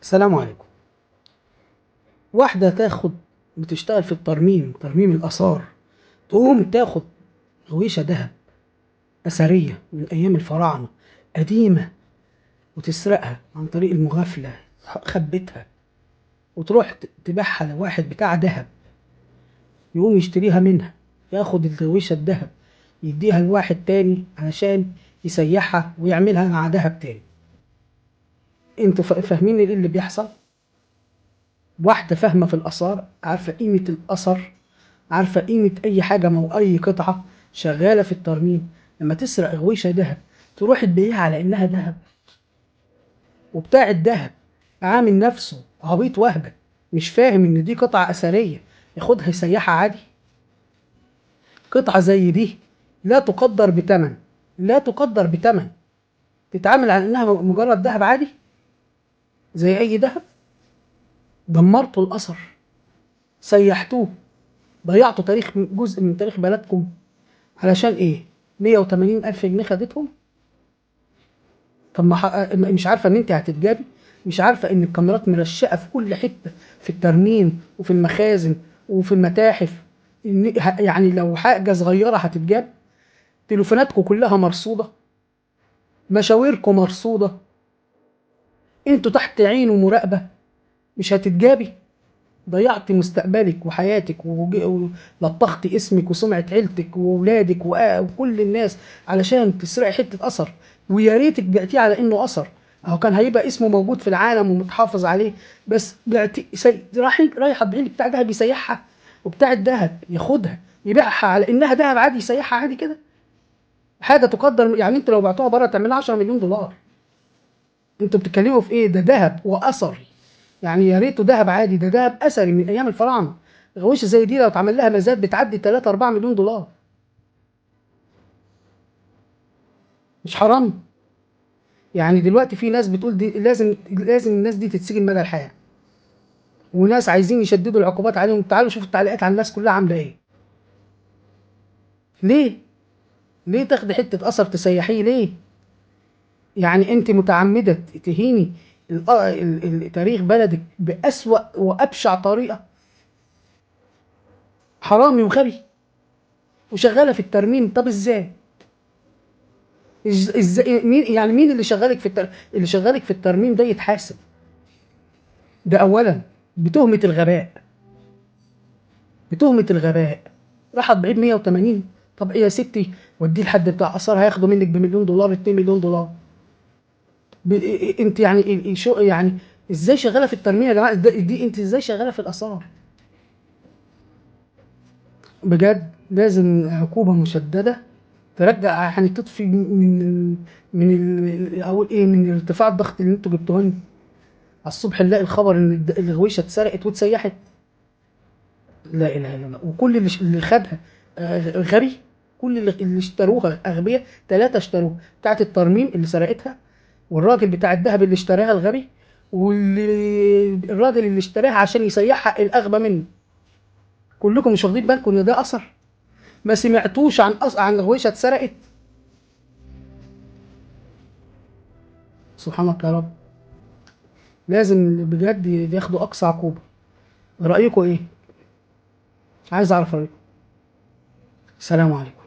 السلام عليكم. واحدة بتشتغل في ترميم الآثار، تقوم تاخد غويشة دهب أثرية من أيام الفراعنة قديمة وتسرقها عن طريق المغافلة، خبتها وتروح تبيعها لواحد بتاع دهب، يقوم يشتريها منها، ياخد الغويشة الدهب يديها لواحد تاني علشان يسيحها ويعملها مع دهب تاني. انتوا فاهمين ايه اللي بيحصل؟ واحدة فاهمة في الآثار، عارفة قيمة الأثر، عارفة قيمة أي حاجة أو أي قطعة، شغالة في الترميم، لما تسرق غويشة دهب تروح تبيعها على إنها دهب، وبتاع الدهب عامل نفسه عبيط وهبة، مش فاهم إن دي قطعة أثرية، ياخدها يسيحها عادي. قطعة زي دي لا تقدر بتمن، لا تقدر بتمن، تتعامل على إنها مجرد دهب عادي زي أي دهب. دمرتوا الأثر، سيحتوه، ضيعتوا جزء من تاريخ بلدكم علشان ايه؟ 180,000 جنيه خدتهم. طب مش عارفه ان انت هتتجابي؟ مش عارفه ان الكاميرات مرشقه في كل حته، في الترميم وفي المخازن وفي المتاحف، يعني لو حاجه صغيره هتتجاب؟ تليفوناتكم كلها مرصوده، مشاويركم مرصوده، انتوا تحت عين ومراقبه، مش هتتجابي؟ ضيعت مستقبلك وحياتك ولطخت اسمك وسمعة عيلتك وولادك وكل الناس علشان تسرقي حتة أثر، ويا ريتك بعتيه على إنه أثر، أهو كان هيبقى اسمه موجود في العالم ومتحافظ عليه. بس بعتي رايحة تبيعي بتاع دهب يسيحها، وبتاع الدهب ياخدها يبيعها على إنها دهب عادي، يسيحها عادي كده. حاجة تقدر يعني، أنت لو بعتوها بره تعملها 10 مليون دولار. أنتوا بتتكلموا في إيه؟ ده دهب وأثر، يعني يا ريته دهب عادي، ده دهب اثري من ايام الفراعنه. غويشه زي دي لو اتعمل لها مزاد بتعدي 3 4 مليون دولار. مش حرام؟ يعني دلوقتي في ناس بتقول دي لازم الناس دي تتسجن مدى الحياه، وناس عايزين يشددوا العقوبات عليهم. تعالوا شوفوا التعليقات على الناس كلها عامله ايه. ليه؟ ليه تاخدي حته اثر تسيحيه ليه؟ يعني انت متعمده تهيني تاريخ بلدك باسوا وابشع طريقه. حرامي وغبي وشغاله في الترميم. طب ازاي؟ ازاي؟ مين اللي شغالك اللي شغالك في الترميم ده يتحاسب؟ ده اولا بتهمة الغباء، بتهمة الغباء. راحت بعيد 180. طب ايه يا ستي؟ وديه لحد بتاع اثار هياخدوا منك بمليون دولار 2 مليون دولار. انت يعني شو يعني؟ ازاي شغاله في الترميم يا جماعه؟ دي انت ازاي شغاله في الاثار؟ بجد لازم عقوبه مشدده ترجع، يعني تطفي اقول ايه، من ارتفاع الضغط اللي انتوا جبتوه لنا. على الصبح نلاقي الخبر ان الغويشه اتسرقت واتسيحت. لا اله الا الله. وكل اللي خدها غبي. كل اللي اشتروها اغبياء. 3 اشتروها، بتاعت الترميم اللي سرقتها، والراجل بتاع الذهب اللي اشتراها الغبي، والراجل اللي اشتراها عشان يسيحها الاغبى منه. كلكم مش واخدين بالكم ان ده اثر؟ ما سمعتوش عن غويشه اتسرقت؟ سبحانك يا رب. لازم بجد ياخدوا اقصى عقوبه. رايكم ايه؟ عايز اعرف رايكم. السلام عليكم.